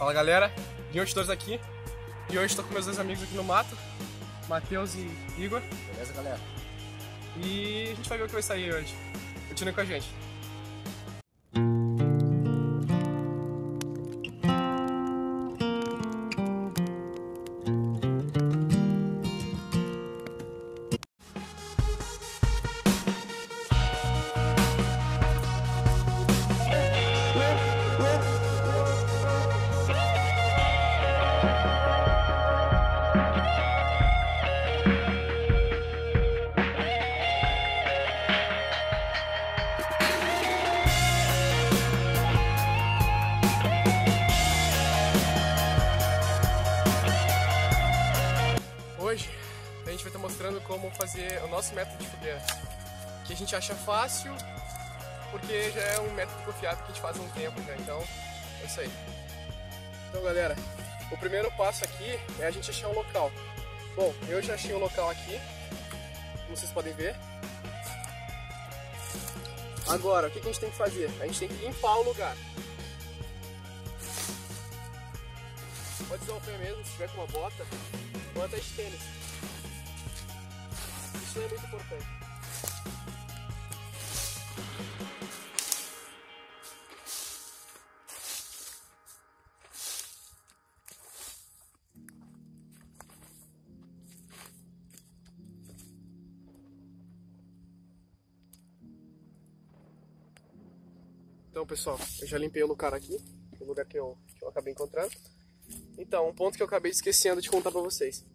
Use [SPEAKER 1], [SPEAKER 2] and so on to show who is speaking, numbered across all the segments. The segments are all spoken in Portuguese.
[SPEAKER 1] Fala galera, Guinho Outdoors aqui. E hoje estou com meus dois amigos aqui no mato, Matheus e Igor.
[SPEAKER 2] Beleza, galera?
[SPEAKER 1] E a gente vai ver o que vai sair hoje. Continue com a gente. Hoje a gente vai estar mostrando como fazer o nosso método de fogueira, que a gente acha fácil, porque já é um método confiável que a gente faz há um tempo já, então é isso aí. Então galera, o primeiro passo aqui é a gente achar um local. Bom, eu já achei um local aqui, como vocês podem ver. Agora, o que a gente tem que fazer? A gente tem que limpar o lugar. Pode usar o pé mesmo, se tiver com uma bota, ou até de tênis. Isso é muito importante. Então pessoal, eu já limpei o lugar aqui, o lugar que eu acabei encontrando. Então, um ponto que eu acabei esquecendo de contar pra vocês.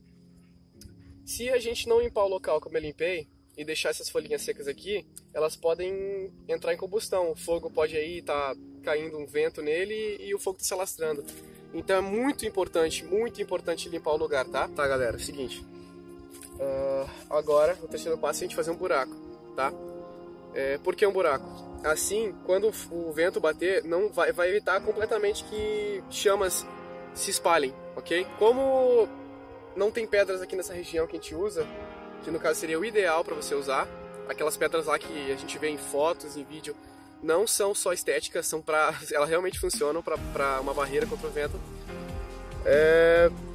[SPEAKER 1] Se a gente não limpar o local como eu limpei e deixar essas folhinhas secas aqui, elas podem entrar em combustão. O fogo pode aí estar caindo um vento nele e o fogo tá se alastrando. Então é muito importante limpar o lugar, tá? Tá galera, é o seguinte. Agora, o terceiro passo é a gente fazer um buraco, tá? Por que um buraco? Assim, quando o vento bater, não vai evitar completamente que chamas se espalhem, ok? Como não tem pedras aqui nessa região que a gente usa, que no caso seria o ideal para você usar, aquelas pedras lá que a gente vê em fotos, em vídeo, não são só estéticas, elas realmente funcionam para uma barreira contra o vento.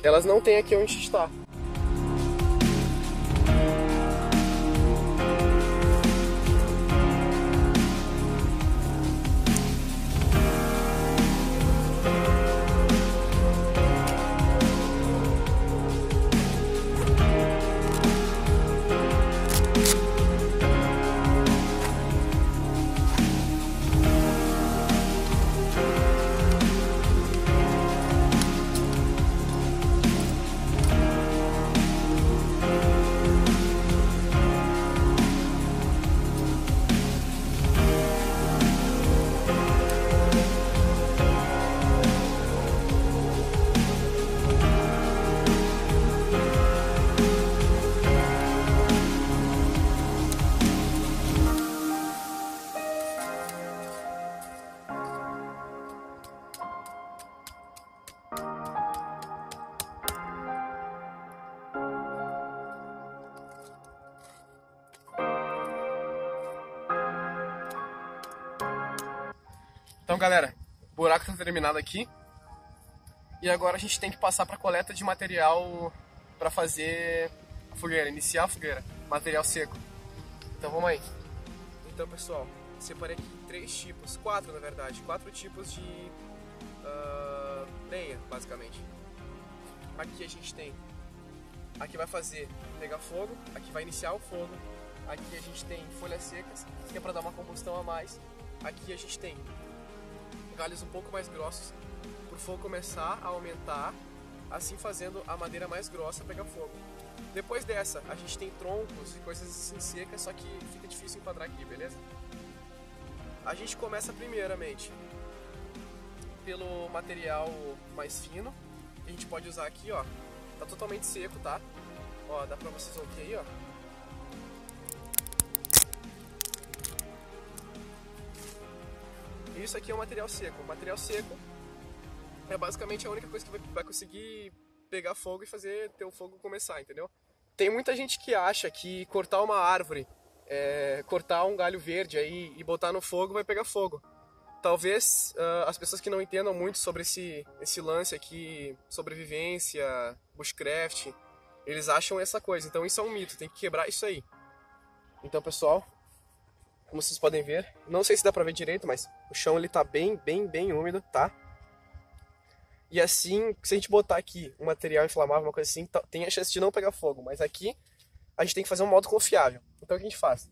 [SPEAKER 1] Elas não tem aqui onde a gente está. Então galera, o buraco está terminado aqui. E agora a gente tem que passar para a coleta de material para fazer a fogueira, iniciar a fogueira, material seco. Então vamos aí. Então pessoal, separei aqui quatro na verdade, quatro tipos de lenha, basicamente. Aqui a gente tem, aqui vai pegar fogo, aqui vai iniciar o fogo. Aqui a gente tem folhas secas, que é para dar uma combustão a mais. Aqui a gente tem galhos um pouco mais grossos, para o fogo começar a aumentar, assim fazendo a madeira mais grossa pegar fogo. Depois dessa, a gente tem troncos e coisas assim secas, só que fica difícil enquadrar aqui, beleza? A gente começa primeiramente pelo material mais fino, que a gente pode usar aqui, ó. Tá totalmente seco, tá? Ó, dá pra vocês ouvir aí, ó. Isso aqui é um material seco. O material seco é basicamente a única coisa que vai conseguir pegar fogo e fazer teu fogo começar, entendeu? Tem muita gente que acha que cortar uma árvore, cortar um galho verde aí e botar no fogo vai pegar fogo. talvez as pessoas que não entendam muito sobre esse lance aqui, sobrevivência, bushcraft, eles acham essa coisa. Então isso é um mito, tem que quebrar isso aí. Então, pessoal, como vocês podem ver, não sei se dá pra ver direito, mas o chão ele tá bem úmido, tá? E assim, se a gente botar aqui um material inflamável, uma coisa assim, tem a chance de não pegar fogo. Mas aqui a gente tem que fazer um modo confiável. Então o que a gente faz?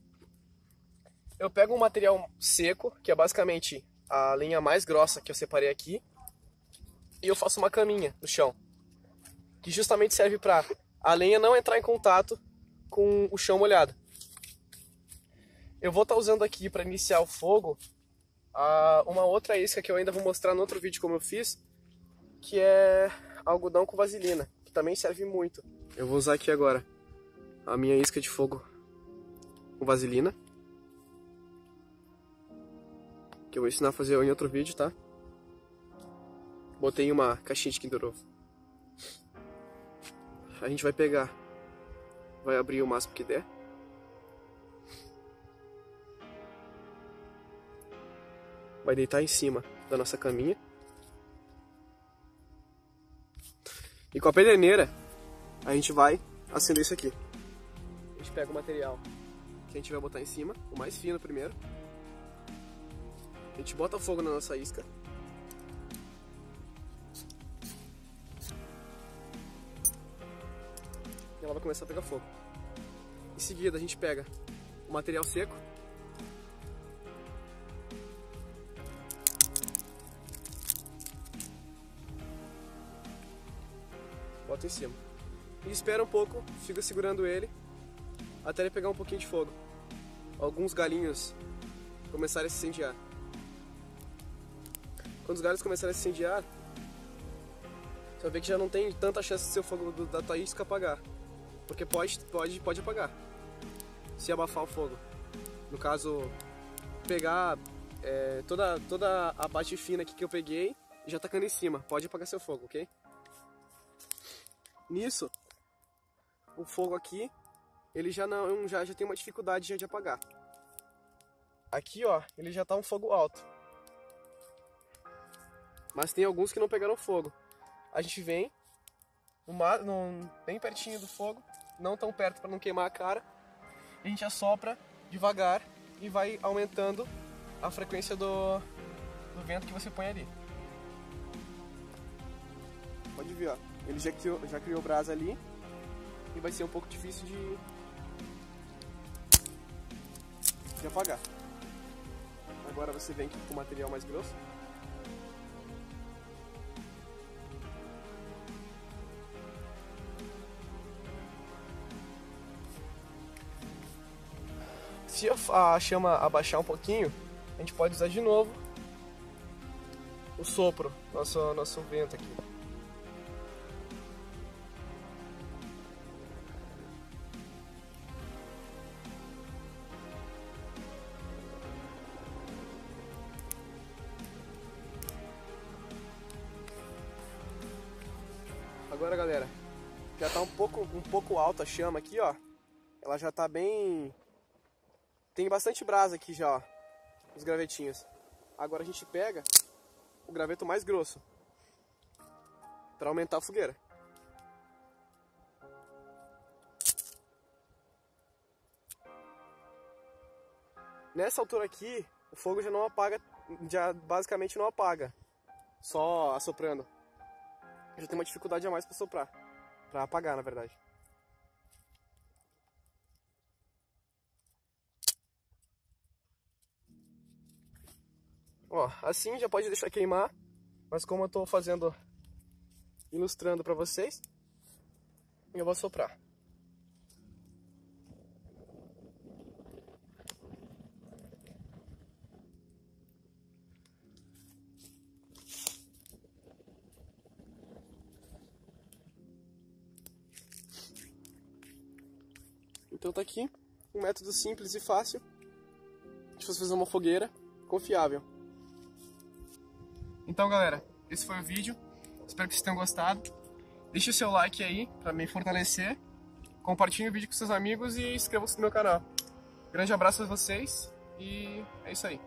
[SPEAKER 1] Eu pego um material seco, que é basicamente a linha mais grossa que eu separei aqui, e eu faço uma caminha no chão, que justamente serve para a lenha não entrar em contato com o chão molhado. Eu vou estar usando aqui para iniciar o fogo uma outra isca que eu ainda vou mostrar no outro vídeo como eu fiz, que é algodão com vaselina, que também serve muito. Eu vou usar aqui agora a minha isca de fogo com vaselina, que eu vou ensinar a fazer em outro vídeo, tá? Botei uma caixinha de Kinder Ovo. A gente vai pegar, vai abrir o máximo que der. Vai deitar em cima da nossa caminha. E com a pederneira, a gente vai acender isso aqui. A gente pega o material que a gente vai botar em cima, o mais fino primeiro. A gente bota fogo na nossa isca. E ela vai começar a pegar fogo. Em seguida a gente pega o material seco. Bota em cima. E espera um pouco, fica segurando ele até ele pegar um pouquinho de fogo. Alguns galinhos começarem a se incendiar. Quando os galhos começarem a se incendiar, você vai ver que já não tem tanta chance de seu fogo da tua isca apagar. Porque pode apagar se abafar o fogo. No caso, pegar toda a parte fina aqui que eu peguei e já tacando em cima. Pode apagar seu fogo, ok? Nisso, o fogo aqui, ele já tem uma dificuldade de apagar. Aqui, ó, ele já tá um fogo alto. Mas tem alguns que não pegaram fogo. A gente vem bem pertinho do fogo, não tão perto para não queimar a cara. A gente assopra devagar e vai aumentando a frequência do vento que você põe ali. Pode ver, ó. Ele já criou brasa ali e vai ser um pouco difícil de apagar. Agora você vem aqui com o material mais grosso. Se a chama abaixar um pouquinho, a gente pode usar de novo o sopro, nosso vento aqui. Agora, galera, já tá um pouco alta a chama aqui, ó. Ela já tá bem... Tem bastante brasa aqui já, ó, os gravetinhos. Agora a gente pega o graveto mais grosso para aumentar a fogueira. Nessa altura aqui, o fogo já não apaga, já basicamente não apaga, só assoprando. Já tem uma dificuldade a mais para soprar, para apagar, na verdade. Ó, assim já pode deixar queimar, mas como eu tô fazendo, ilustrando para vocês, eu vou soprar. Então tá aqui um método simples e fácil de você fazer uma fogueira confiável. Então, galera, esse foi o vídeo. Espero que vocês tenham gostado. Deixe o seu like aí para me fortalecer. Compartilhe o vídeo com seus amigos e inscreva-se no meu canal. Grande abraço a vocês e é isso aí.